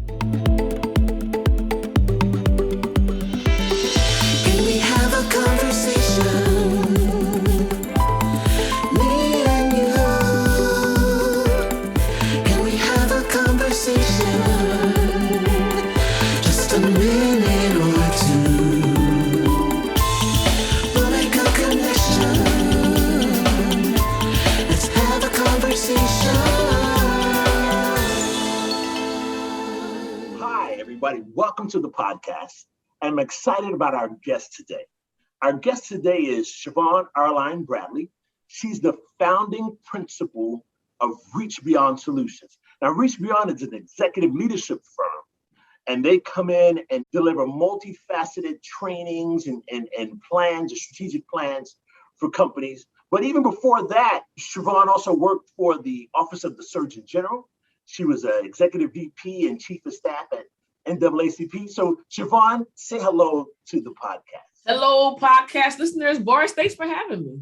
Can we have a conversation? Me and you. Can we have a conversation? Just a minute or two. We'll make a connection. Let's have a conversation. Hi, everybody. Welcome to the podcast. I'm excited about our guest today. Our guest today is Shavon Arline-Bradley. She's the founding principal of Reach Beyond Solutions. Now, Reach Beyond is an executive leadership firm, and they come in and deliver multifaceted trainings and plans, and strategic plans for companies. But even before that, Shavon also worked for the Office of the Surgeon General. She was an executive VP and chief of staff at NAACP. So Shavon, say hello to the podcast. Hello, podcast listeners. Boris, thanks for having me.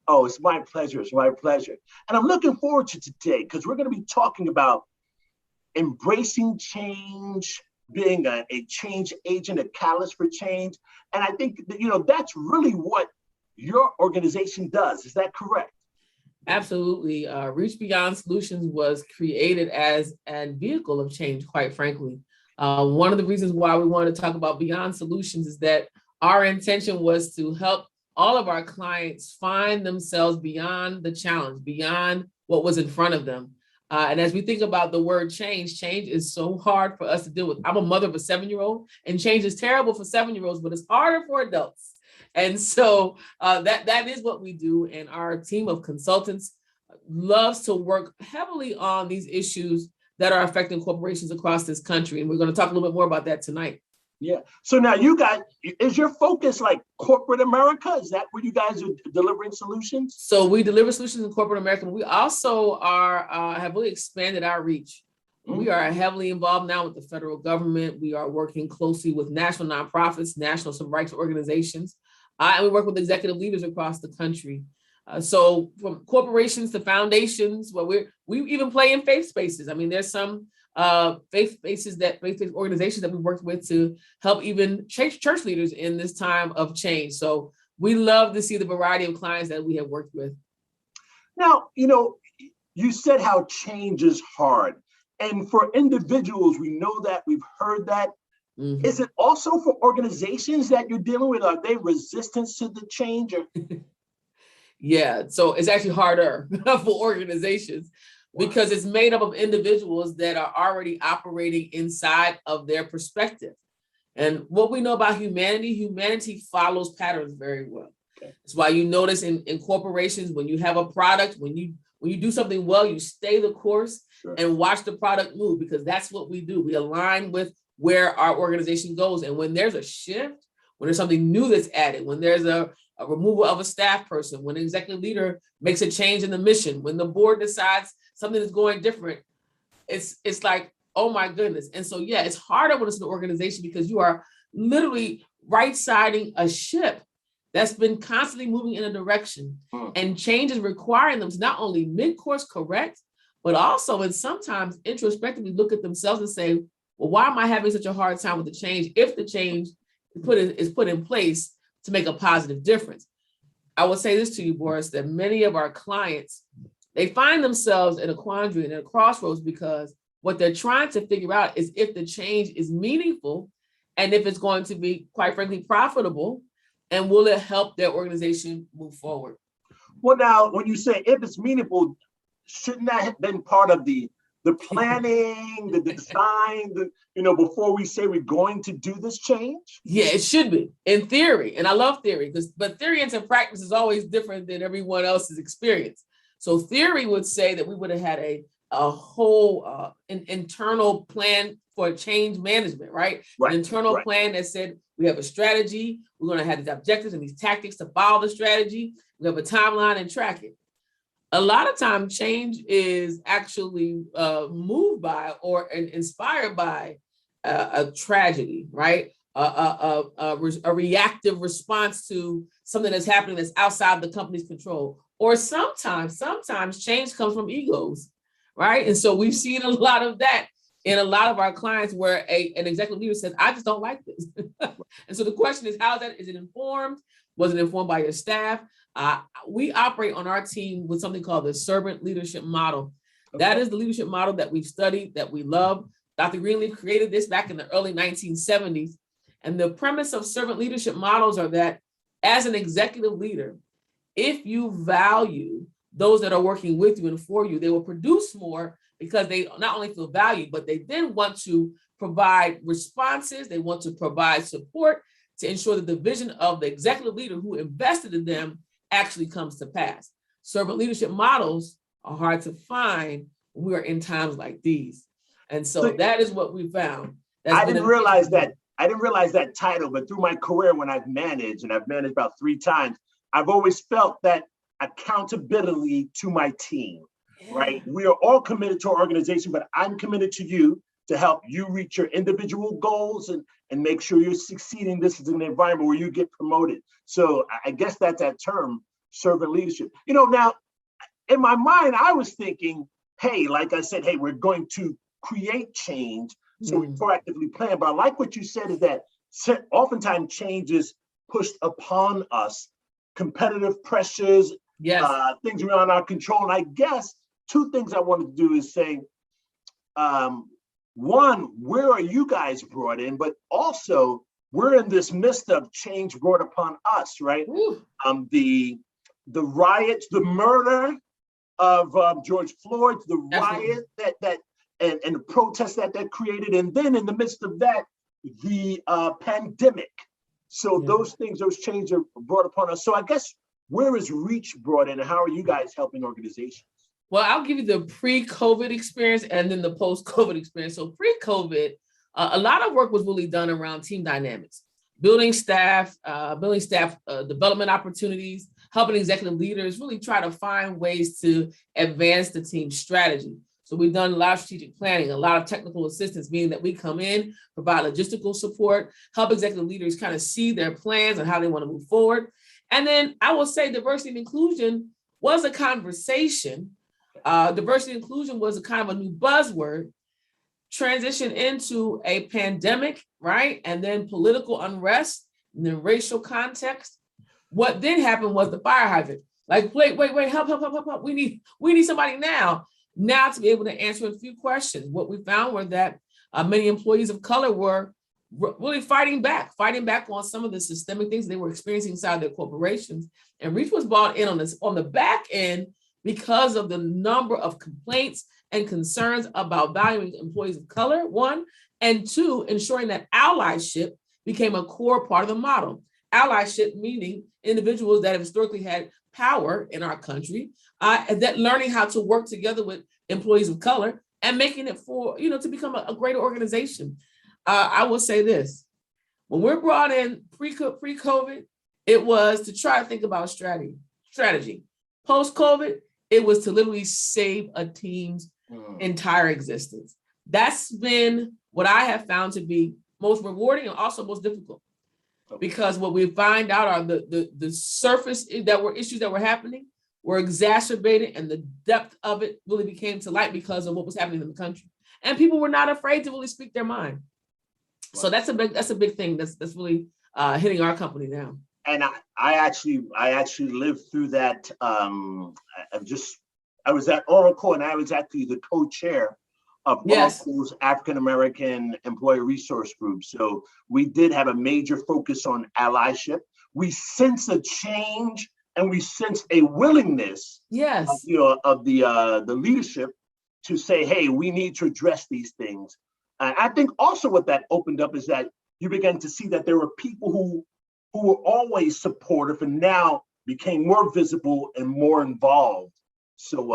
Oh, it's my pleasure. It's my pleasure. And I'm looking forward to today because we're going to be talking about embracing change, being a change agent, a catalyst for change. And I think that, that's really what your organization does. Is that correct? Absolutely. Reach Beyond Solutions was created as a vehicle of change, quite frankly. One of the reasons why we wanted to talk about Beyond Solutions is that our intention was to help all of our clients find themselves beyond the challenge, beyond what was in front of them. And as we think about the word change is so hard for us to deal with. I'm a mother of a 7-year-old, and change is terrible for 7-year-olds, but it's harder for adults. And so that is what we do. And our team of consultants loves to work heavily on these issues that are affecting corporations across this country. And we're going to talk a little bit more about that tonight. Yeah. So now is your focus like corporate America? Is that where you guys are delivering solutions? So we deliver solutions in corporate America, but we also have really expanded our reach. Mm-hmm. We are heavily involved now with the federal government. We are working closely with national nonprofits, national civil rights organizations, and we work with executive leaders across the country. So from corporations to foundations, we even play in faith spaces. I mean, there's some faith-based organizations that we worked with to help even church leaders in this time of change. So we love to see the variety of clients that we have worked with. Now, you said how change is hard. And for individuals, we know that, we've heard that. Mm-hmm. Is it also for organizations that you're dealing with? Are they resistant to the change? Yeah, so it's actually harder for organizations because it's made up of individuals that are already operating inside of their perspective. And what we know about humanity follows patterns very well. Okay. That's why you notice in corporations, when you have a product, when you do something well, you stay the course. Sure. And watch the product move, because that's what we do. We align with where our organization goes. And when there's a shift, when there's something new that's added, when there's a removal of a staff person, when an executive leader makes a change in the mission, when the board decides something is going different, it's like, oh my goodness. And so, yeah, it's harder when it's an organization because you are literally right-siding a ship that's been constantly moving in a direction, and change is requiring them to not only mid-course correct, but also, and sometimes introspectively look at themselves and say, well, why am I having such a hard time with the change if the change is put in place to make a positive difference? I will say this to you, Boris, that many of our clients, they find themselves in a quandary and at a crossroads because what they're trying to figure out is if the change is meaningful and if it's going to be, quite frankly, profitable, and will it help their organization move forward? Well, now, when you say if it's meaningful, shouldn't that have been part of the planning, the design, before we say we're going to do this change? Yeah, it should be in theory. And I love theory, but theory into practice is always different than everyone else's experience. So theory would say that we would have had a whole an internal plan for change management, right? An internal plan that said we have a strategy, we're going to have these objectives and these tactics to follow the strategy, we have a timeline and track it. A lot of times change is actually moved by or inspired by a tragedy, right? A reactive response to something that's happening that's outside the company's control. Or sometimes change comes from egos, right? And so we've seen a lot of that in a lot of our clients where an executive leader says, I just don't like this. And so the question is, how is that? Is it informed? Was it informed by your staff? We operate on our team with something called the servant leadership model. Okay. That is the leadership model that we've studied, that we love. Dr. Greenleaf created this back in the early 1970s. And the premise of servant leadership models are that as an executive leader, if you value those that are working with you and for you, they will produce more because they not only feel valued, but they then want to provide responses. They want to provide support to ensure that the vision of the executive leader who invested in them actually comes to pass. Servant leadership models are hard to find when we are in times like these. And so that is what we found. I didn't realize that title, but through my career when I've managed, and I've managed about 3 times, I've always felt that accountability to my team, right? We are all committed to our organization, but I'm committed to you to help you reach your individual goals and make sure you're succeeding. This is an environment where you get promoted. So I guess that's that term, servant leadership. Now in my mind, I was thinking, hey, like I said, hey, we're going to create change. So we proactively plan. But I like what you said is that oftentimes change is pushed upon us, competitive pressures, things beyond our control. And I guess 2 things I wanted to do is saying, one, where are you guys brought in? But also, we're in this midst of change brought upon us, right? The riots, the murder of George Floyd, the riot and the protests that created, and then in the midst of that, the pandemic. So those changes are brought upon us. So I guess, where is R.E.A.C.H brought in, and how are you guys helping organizations? Well, I'll give you the pre-COVID experience and then the post-COVID experience. So pre-COVID, a lot of work was really done around team dynamics, building staff development opportunities, helping executive leaders really try to find ways to advance the team's strategy. So we've done a lot of strategic planning, a lot of technical assistance, meaning that we come in, provide logistical support, help executive leaders kind of see their plans and how they want to move forward. And then I will say diversity and inclusion was a conversation. Diversity and inclusion was a kind of a new buzzword, transition into a pandemic, right? And then political unrest and then racial context. What then happened was the fire hydrant. Like, wait, help. We need somebody now to be able to answer a few questions. What we found were that many employees of color were really fighting back on some of the systemic things they were experiencing inside their corporations. And R.E.A.C.H was brought in on the back end because of the number of complaints and concerns about valuing employees of color, 1, and 2, ensuring that allyship became a core part of the model. Allyship meaning individuals that have historically had power in our country, that learning how to work together with employees of color and making it to become a greater organization. I will say this, when we're brought in pre-COVID, it was to try to think about strategy. Post-COVID, it was to literally save a team's entire existence. That's been what I have found to be most rewarding and also most difficult. Because what we find out are the surface issues that were happening were exacerbated, and the depth of it really became to light because of what was happening in the country. And people were not afraid to really speak their mind. Wow. So that's a big thing that's really hitting our company now. And I actually lived through that. I was at Oracle, and I was actually the co-chair of Oracle's African American Employee Resource Group. So we did have a major focus on allyship. We sense a change, and we sense a willingness, of the leadership to say, hey, we need to address these things. And I think also what that opened up is that you began to see that there were people who were always supportive and now became more visible and more involved. So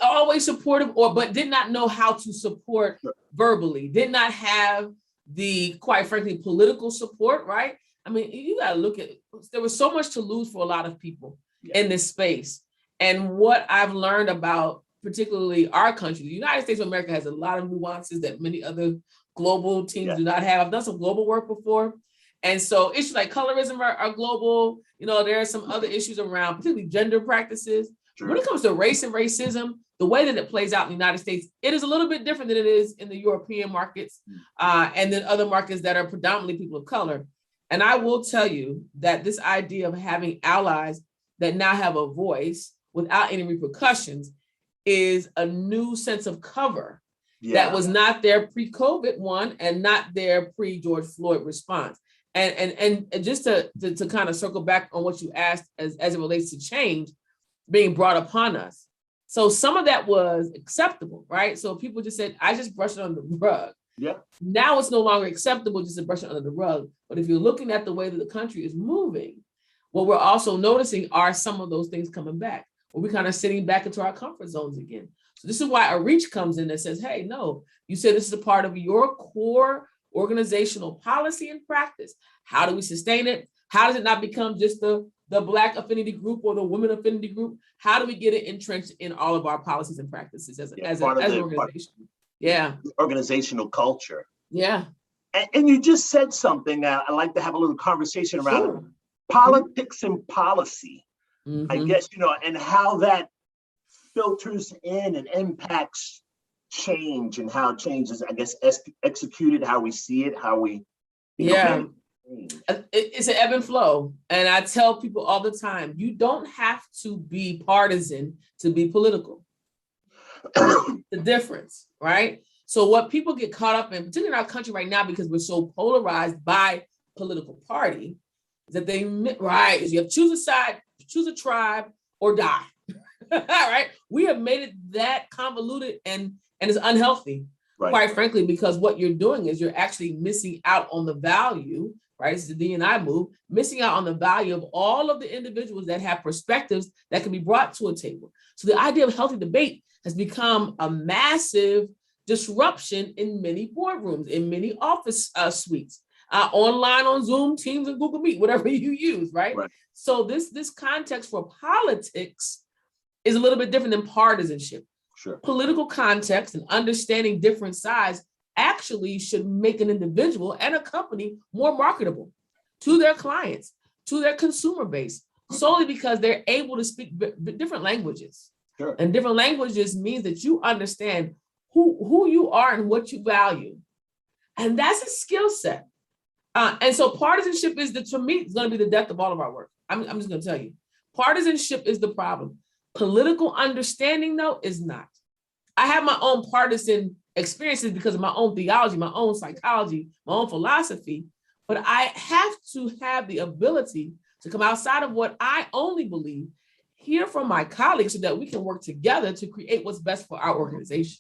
always supportive, but did not know how to support verbally, did not have the, quite frankly, political support, right? I mean, you got to look at, there was so much to lose for a lot of people in this space. And what I've learned about particularly our country, the United States of America has a lot of nuances that many other global teams do not have. I've done some global work before. And so issues like colorism are global. You know, there are some other issues around particularly gender practices. When it comes to race and racism, the way that it plays out in the United States, it is a little bit different than it is in the European markets and then other markets that are predominantly people of color. And I will tell you that this idea of having allies that now have a voice without any repercussions is a new sense of cover that was not there pre-COVID one and not there pre-George Floyd response. And just to kind of circle back on what you asked as it relates to change being brought upon us. So some of that was acceptable, right? So people just said, I just brushed it under the rug. Yeah. Now it's no longer acceptable just to brush it under the rug. But if you're looking at the way that the country is moving, what we're also noticing are some of those things coming back, where we're kind of sitting back into our comfort zones again. So this is why R.E.A.C.H comes in and says, hey, no, you said this is a part of your core organizational policy and practice. How do we sustain it? How does it not become just the Black affinity group or the women affinity group? How do we get it entrenched in all of our policies and practices as an organization? Yeah. Organizational culture. Yeah. And you just said something that I'd like to have a little conversation around. Sure. Politics and policy, Mm-hmm. I guess, and how that filters in and impacts change and how change is, I guess, executed, how we see it, how we, it's an ebb and flow. And I tell people all the time, you don't have to be partisan to be political. The difference, right? So what people get caught up in, particularly in our country right now, because we're so polarized by political party, is that is you have to choose a side, choose a tribe, or die. All right. We have made it that convoluted and it's unhealthy, quite frankly, because what you're doing is you're actually missing out on the value, right? It's the D&I move, missing out on the value of all of the individuals that have perspectives that can be brought to a table. So the idea of healthy debate has become a massive disruption in many boardrooms, in many office suites, online on Zoom, Teams, and Google Meet, whatever you use, right? So this context for politics is a little bit different than partisanship. Sure. Political context and understanding different sides actually should make an individual and a company more marketable to their clients, to their consumer base, solely because they're able to speak different languages. Sure. And different languages means that you understand who you are and what you value. And that's a skill set. And so partisanship to me, it's going to be the death of all of our work. I'm just going to tell you. Partisanship is the problem. Political understanding, though, is not. I have my own partisan experiences because of my own theology, my own psychology, my own philosophy, but I have to have the ability to come outside of what I only believe, hear from my colleagues so that we can work together to create what's best for our organization.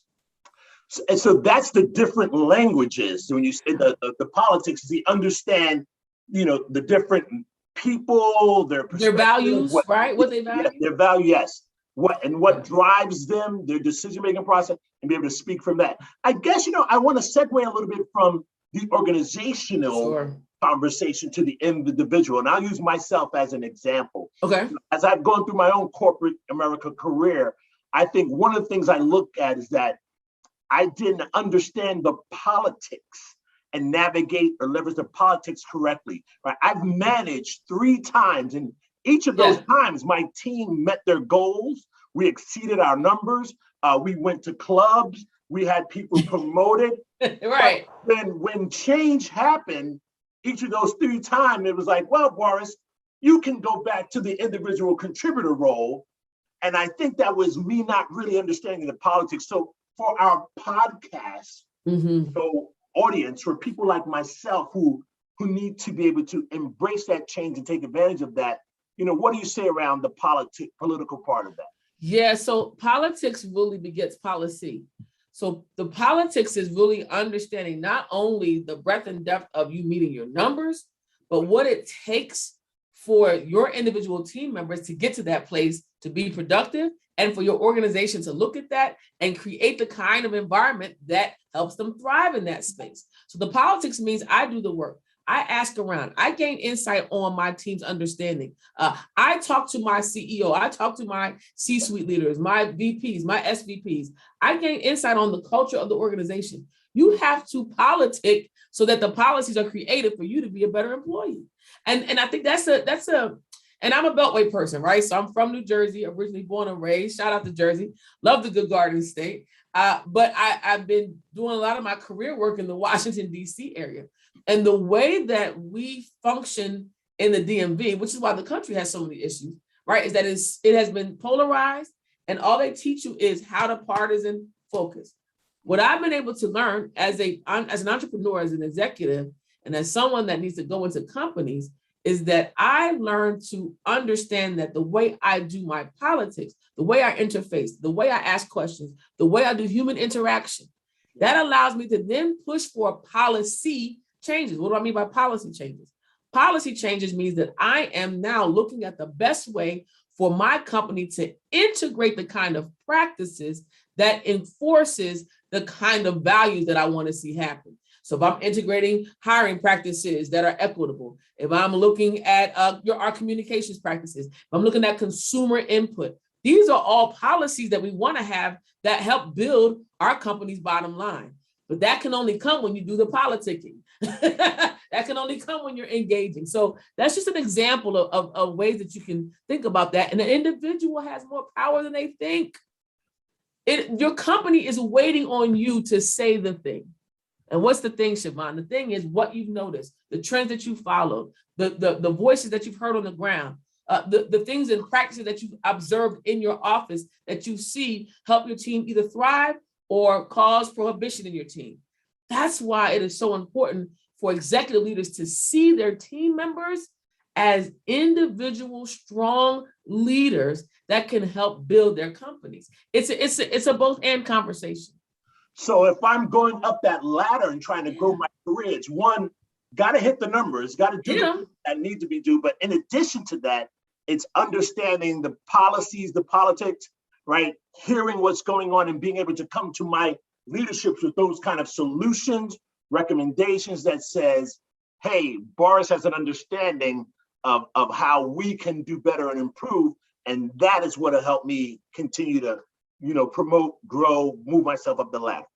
And so that's the different languages. So when you say the politics, we understand, the different people, their values, right? What they value. Their value, yes. What drives them, their decision-making process, and be able to speak from that. I guess, I want to segue a little bit from the organizational conversation to the individual. And I'll use myself as an example. Okay. As I've gone through my own corporate America career, I think one of the things I look at is that I didn't understand the politics and navigate or leverage the politics correctly. Right? I've managed 3 times, and each of those times my team met their goals. We exceeded our numbers. We went to clubs. We had people promoted. Right. But when change happened, each of those 3 times, it was like, well, Boris, you can go back to the individual contributor role. And I think that was me not really understanding the politics. So for our podcast, audience, for people like myself who need to be able to embrace that change and take advantage of that, what do you say around the political part of that? Yeah, so politics really begets policy. So the politics is really understanding not only the breadth and depth of you meeting your numbers, but what it takes for your individual team members to get to that place to be productive, and for your organization to look at that and create the kind of environment that helps them thrive in that space. So the politics means I do the work. I ask around. I gain insight on my team's understanding. I talk to my CEO. I talk to my C-suite leaders, my VPs, my SVPs. I gain insight on the culture of the organization. You have to politic so that the policies are created for you to be a better employee. And I think that's a And I'm a Beltway person, right? So I'm from New Jersey, originally born and raised. Shout out to Jersey. Love the good Garden State. But I've been doing a lot of my career work in the Washington, D.C. area. And the way that we function in the DMV, which is why the country has so many issues, right, is that it has been polarized, and all they teach you is how to partisan focus. What I've been able to learn as an entrepreneur, as an executive, and as someone that needs to go into companies, is that I learned to understand that the way I do my politics, the way I interface, the way I ask questions, the way I do human interaction, that allows me to then push for policy changes. What do I mean by policy changes? Policy changes means that I am now looking at the best way for my company to integrate the kind of practices that enforces the kind of values that I want to see happen. So if I'm integrating hiring practices that are equitable, if I'm looking at our communications practices, if I'm looking at consumer input, these are all policies that we want to have that help build our company's bottom line. But that can only come when you do the politicking. That can only come when you're engaging. So that's just an example of ways that you can think about that. And the individual has more power than they think. Your company is waiting on you to say the thing. And what's the thing, Shavon? The thing is what you've noticed, the trends that you followed, the voices that you've heard on the ground, the things and practices that you've observed in your office that you see help your team either thrive or cause prohibition in your team. That's why it is so important for executive leaders to see their team members as individual, strong leaders that can help build their companies. It's a both and conversation. So if I'm going up that ladder and trying to grow my career, it's one, got to hit the numbers, got to do the that need to be done. But in addition to that, it's understanding the policies, the politics, right? Hearing what's going on and being able to come to my leaderships with those kind of solutions, recommendations that says, hey, Boris has an understanding of how we can do better and improve. And that is what will help me continue to, promote, grow, move myself up the ladder.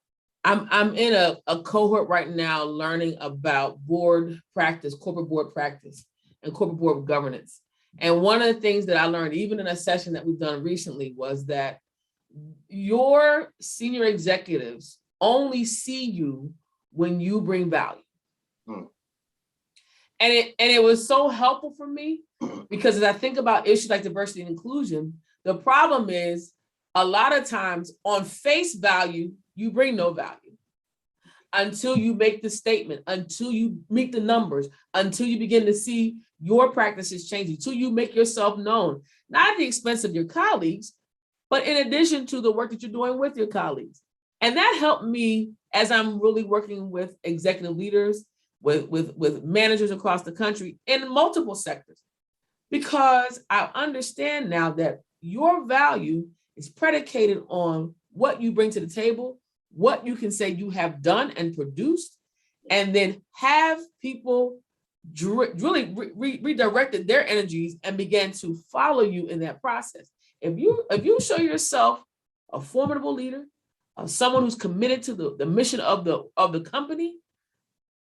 I'm in a cohort right now learning about board practice, corporate board practice, and corporate board governance. And one of the things that I learned, even in a session that we've done recently, was that your senior executives only see you when you bring value. And it was so helpful for me because as I think about issues like diversity and inclusion, the problem is a lot of times on face value, you bring no value until you make the statement, until you meet the numbers, until you begin to see your practices changing, until you make yourself known, not at the expense of your colleagues, but in addition to the work that you're doing with your colleagues. And that helped me as I'm really working with executive leaders, with managers across the country in multiple sectors, because I understand now that your value is predicated on what you bring to the table, what you can say you have done and produced, and then have people really redirected their energies and began to follow you in that process. If you show yourself a formidable leader, someone who's committed to the mission of the company,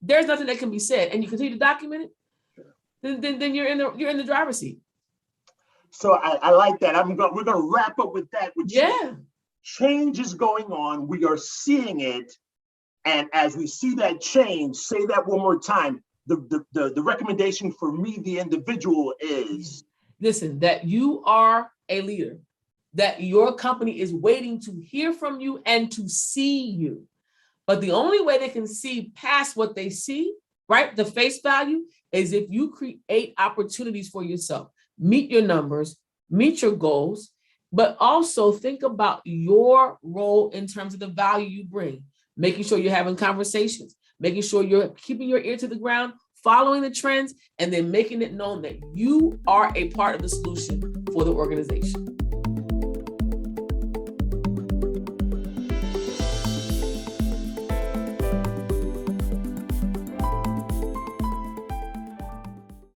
there's nothing that can be said, and you continue to document it, then you're in the driver's seat. So I like that. We're gonna wrap up with that. Change is going on. We are seeing it, and as we see that change, say that one more time. The recommendation for me, the individual, is listen, that you are a leader, that your company is waiting to hear from you and to see you. But the only way they can see past what they see, right, the face value, is if you create opportunities for yourself. Meet your numbers, meet your goals, but also think about your role in terms of the value you bring, making sure you're having conversations, making sure you're keeping your ear to the ground, following the trends, and then making it known that you are a part of the solution for the organization.